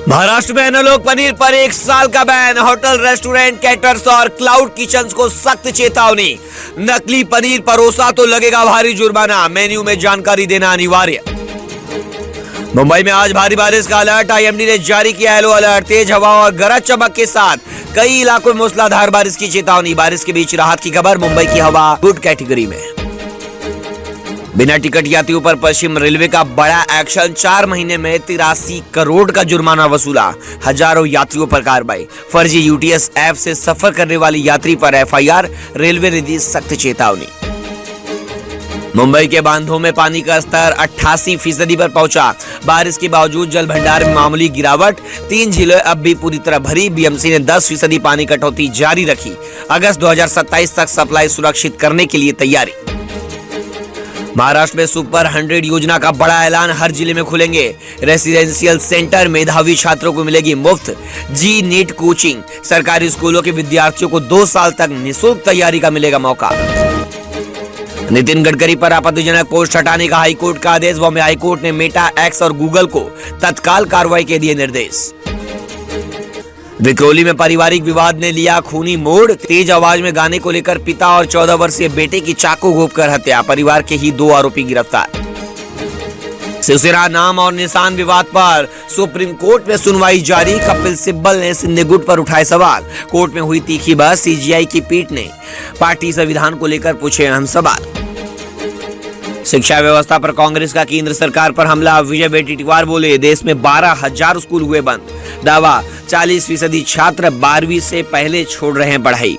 महाराष्ट्र में एनालॉग पनीर पर 1 साल का बैन। होटल, रेस्टोरेंट, कैटर्स और क्लाउड किचन्स को सख्त चेतावनी। नकली पनीर परोसा तो लगेगा भारी जुर्माना। मेन्यू में जानकारी देना अनिवार्य। मुंबई में आज भारी बारिश का अलर्ट। आईएमडी ने जारी किया येलो अलर्ट। तेज हवा और गरज चमक के साथ कई इलाकों में मूसलाधार बारिश की चेतावनी। बारिश के बीच राहत की खबर। मुंबई की हवा गुड कैटेगरी में। बिना टिकट यात्रियों पर पश्चिम रेलवे का बड़ा एक्शन। 4 महीने में 83 करोड़ का जुर्माना वसूला। हजारों यात्रियों पर कार्रवाई। फर्जी यूटीएस ऐप से सफर करने वाली यात्री पर एफआईआर। रेलवे ने दी सख्त चेतावनी। मुंबई के बांधों में पानी का स्तर 88% पर पहुंचा। बारिश के बावजूद जल भंडार में मामूली गिरावट। 3 झीलें अब भी पूरी तरह भरी। बीएमसी ने 10% पानी कटौती जारी रखी। अगस्त 2027 तक सप्लाई सुरक्षित करने के लिए तैयारी। महाराष्ट्र में सुपर 100 योजना का बड़ा ऐलान। हर जिले में खुलेंगे रेसिडेंशियल सेंटर। मेधावी छात्रों को मिलेगी मुफ्त जी नीट कोचिंग। सरकारी स्कूलों के विद्यार्थियों को 2 साल तक निःशुल्क तैयारी का मिलेगा मौका। नितिन गडकरी पर आपत्तिजनक पोस्ट हटाने का हाईकोर्ट का आदेश। बॉम्बे हाईकोर्ट ने मेटा, एक्स और गूगल को तत्काल कार्रवाई के दिए निर्देश। विक्रोली में पारिवारिक विवाद ने लिया खूनी मोड़। तेज आवाज में गाने को लेकर पिता और 14 वर्षीय बेटे की चाकू घोंपकर हत्या। परिवार के ही 2 आरोपी गिरफ्तार। शिवसेना नाम और निशान विवाद पर सुप्रीम कोर्ट में सुनवाई जारी। कपिल सिब्बल ने सिंधे गुट पर उठाए सवाल। कोर्ट में हुई तीखी बहस। सीजीआई की पीठ ने पार्टी संविधान को लेकर पूछे अहम सवाल। शिक्षा व्यवस्था पर कांग्रेस का केंद्र सरकार पर हमला। विजय वडेट्टीवार बोले, देश में 12,000 स्कूल हुए बंद। दावा, 40% छात्र 12वीं से पहले छोड़ रहे हैं पढ़ाई।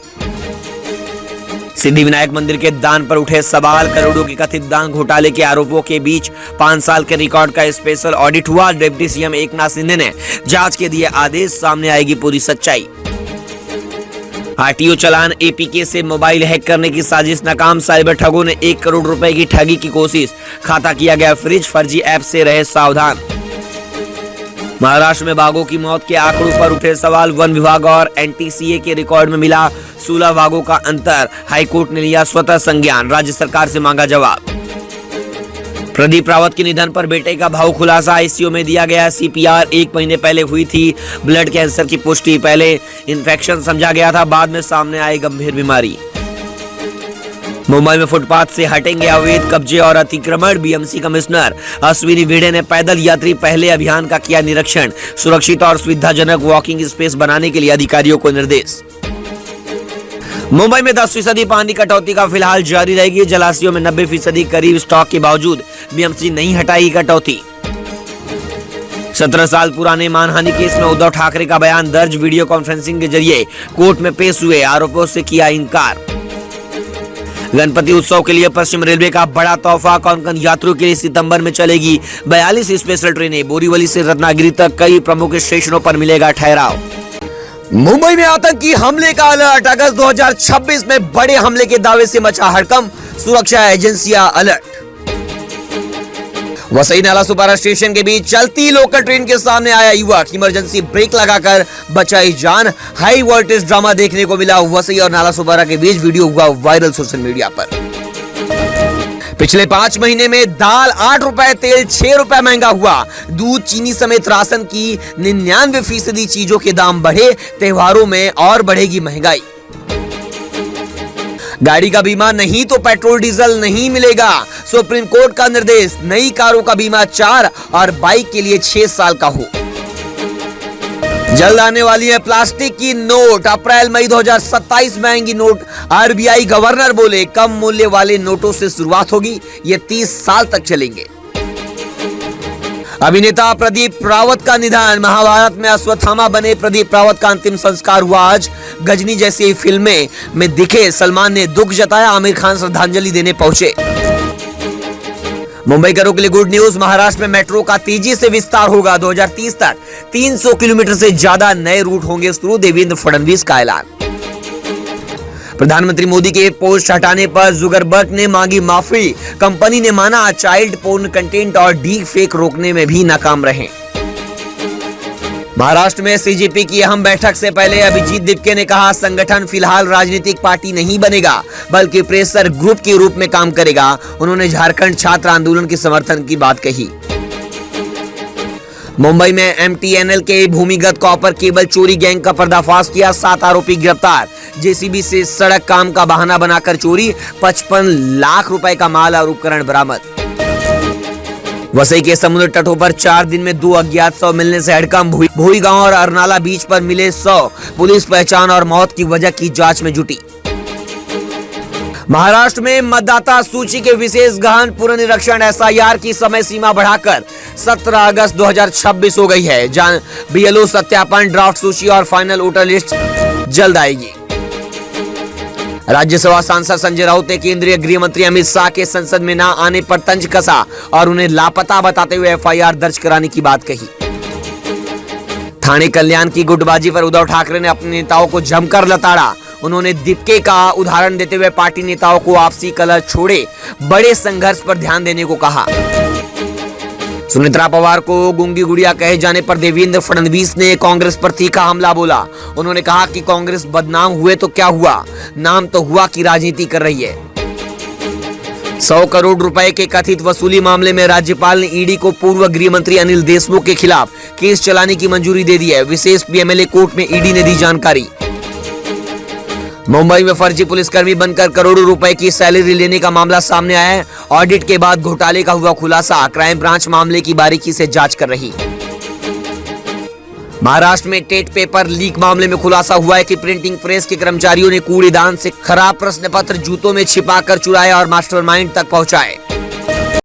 सिद्धिविनायक मंदिर के दान पर उठे सवाल। करोड़ों के कथित दान घोटाले के आरोपों के बीच 5 साल के रिकॉर्ड का स्पेशल ऑडिट हुआ। डिप्टी सीएम एकनाथ शिंदे ने जांच के दिए आदेश। सामने आएगी पूरी सच्चाई। आरटीओ चालान एपीके से मोबाइल हैक करने की साजिश नाकाम। साइबर ठगों ने 1 करोड़ रुपए की ठगी की कोशिश। खाता किया गया फ्रीज। फर्जी ऐप से रहे सावधान। महाराष्ट्र में बाघों की मौत के आंकड़ों पर उठे सवाल। वन विभाग और एनटीसीए के रिकॉर्ड में मिला 16 बाघों का अंतर। हाईकोर्ट ने लिया स्वतः संज्ञान। राज्य सरकार से मांगा जवाब। प्रदीप रावत के निधन पर बेटे का भावुक खुलासा। आईसीयू में दिया गया सीपीआर। 1 महीने पहले हुई थी ब्लड कैंसर की पुष्टि। पहले इन्फेक्शन समझा गया था, बाद में सामने आई गंभीर बीमारी। मुंबई में फुटपाथ से हटेंगे अवैध कब्जे और अतिक्रमण। बीएमसी कमिश्नर अश्विनी भिड़े ने पैदल यात्री पहले अभियान का किया निरीक्षण। सुरक्षित और सुविधाजनक वॉकिंग स्पेस बनाने के लिए अधिकारियों को निर्देश। मुंबई में 10% पानी कटौती का फिलहाल जारी रहेगी। जलाशयों में 90% करीब स्टॉक के बावजूद बीएमसी नहीं हटाई कटौती। 17 साल पुराने मानहानि केस में उद्धव ठाकरे का बयान दर्ज। वीडियो कॉन्फ्रेंसिंग के जरिए कोर्ट में पेश हुए। आरोपों से किया इंकार। गणपति उत्सव के लिए पश्चिम रेलवे का बड़ा तोहफा। कोंकण यात्रियों के लिए सितंबर में चलेगी 42 स्पेशल ट्रेनें। बोरीवली से रत्नागिरी तक कई प्रमुख स्टेशनों पर मिलेगा ठहराव। मुंबई में आतंकी हमले का अलर्ट। अगस्त 2026 में बड़े हमले के दावे से मचा हड़कंप। सुरक्षा एजेंसियां अलर्ट। वसई नाला सुपारा स्टेशन के बीच चलती लोकल ट्रेन के सामने आया युवक। इमरजेंसी ब्रेक लगाकर बचाई जान। हाई वोल्टेज ड्रामा देखने को मिला वसई और नाला सुपारा के बीच। वीडियो हुआ वायरल सोशल मीडिया पर। पिछले 5 महीने में दाल 8 रुपए, तेल 6 रुपए महंगा हुआ। दूध, चीनी समेत राशन की 99% चीजों के दाम बढ़े। त्योहारों में और बढ़ेगी महंगाई। गाड़ी का बीमा नहीं तो पेट्रोल डीजल नहीं मिलेगा। सुप्रीम कोर्ट का निर्देश। नई कारों का बीमा 4 और बाइक के लिए 6 साल का हो। जल्द आने वाली है प्लास्टिक की नोट। अप्रैल मई 2027 में आएंगी नोट। आरबीआई गवर्नर बोले, कम मूल्य वाले नोटों से शुरुआत होगी। ये 30 साल तक चलेंगे। अभिनेता प्रदीप रावत का निधन। महाभारत में अश्वत्थामा बने प्रदीप रावत का अंतिम संस्कार हुआ आज। गजनी जैसी फिल्में में दिखे सलमान ने दुख जताया। आमिर खान श्रद्धांजलि देने पहुंचे। मुंबई करों के लिए गुड न्यूज। महाराष्ट्र में मेट्रो का तेजी से विस्तार होगा। 2030 तक 300 किलोमीटर से ज्यादा नए रूट होंगे शुरू। देवेंद्र फडणवीस का ऐलान। प्रधानमंत्री मोदी के पोस्ट हटाने पर जुकरबर्ग ने मांगी माफी। कंपनी ने माना चाइल्ड पोर्न कंटेंट और डीप फेक रोकने में भी नाकाम रहे। महाराष्ट्र में सीजेपी की अहम बैठक से पहले अभिजीत दिपके ने कहा, संगठन फिलहाल राजनीतिक पार्टी नहीं बनेगा बल्कि प्रेशर ग्रुप के रूप में काम करेगा। उन्होंने झारखंड छात्र आंदोलन के समर्थन की बात कही। मुंबई में MTNL के भूमिगत कॉपर केबल चोरी गैंग का पर्दाफाश किया, 7 आरोपी गिरफ्तार। जेसीबी से सड़क काम का बहाना बनाकर चोरी, 55 लाख रुपए का माल और उपकरण बरामद। वसई के समुद्र तटों पर 4 दिन में 2 अज्ञात शव मिलने से हड़कंप। भोई गांव और अरनाला बीच पर मिले शव, पुलिस पहचान और मौत की वजह की जांच में जुटी। महाराष्ट्र में मतदाता सूची के विशेष गहन पुनर्निरीक्षण SIR की समय सीमा बढ़ाकर 17 अगस्त 2026 हो गई है। BLO सत्यापन, ड्राफ्ट सूची और फाइनल वोटर लिस्ट जल्द आएगी। राज्यसभा सांसद संजय राउत ने केंद्रीय गृह मंत्री अमित शाह के संसद में न आने पर तंज कसा और उन्हें लापता बताते हुए FIR दर्ज कराने की बात कही। थाने कल्याण की गुटबाजी पर उद्धव ठाकरे ने अपने नेताओं को जमकर लताड़ा। उन्होंने दीपके का उदाहरण देते हुए पार्टी नेताओं को आपसी कलह छोड़े बड़े संघर्ष पर ध्यान देने को कहा। सुनेत्रा पवार को गूंगी गुड़िया कहे जाने पर देवेंद्र फडणवीस ने कांग्रेस पर तीखा हमला बोला। उन्होंने कहा कि कांग्रेस बदनाम हुए तो क्या हुआ, नाम तो हुआ कि राजनीति कर रही है। 100 करोड़ रुपए के कथित वसूली मामले में राज्यपाल ने ईडी को पूर्व गृह मंत्री अनिल देशमुख के खिलाफ केस चलाने की मंजूरी दे दी है। विशेष PMLA कोर्ट में ईडी ने दी जानकारी। मुंबई में फर्जी पुलिसकर्मी बनकर करोड़ों रुपए की सैलरी लेने का मामला सामने आया है। ऑडिट के बाद घोटाले का हुआ खुलासा। क्राइम ब्रांच मामले की बारीकी से जांच कर रही। महाराष्ट्र में टेट पेपर लीक मामले में खुलासा हुआ है कि प्रिंटिंग प्रेस के कर्मचारियों ने कूड़ेदान से खराब प्रश्न पत्र जूतों में छिपाकर चुराए और मास्टरमाइंड तक पहुंचाए।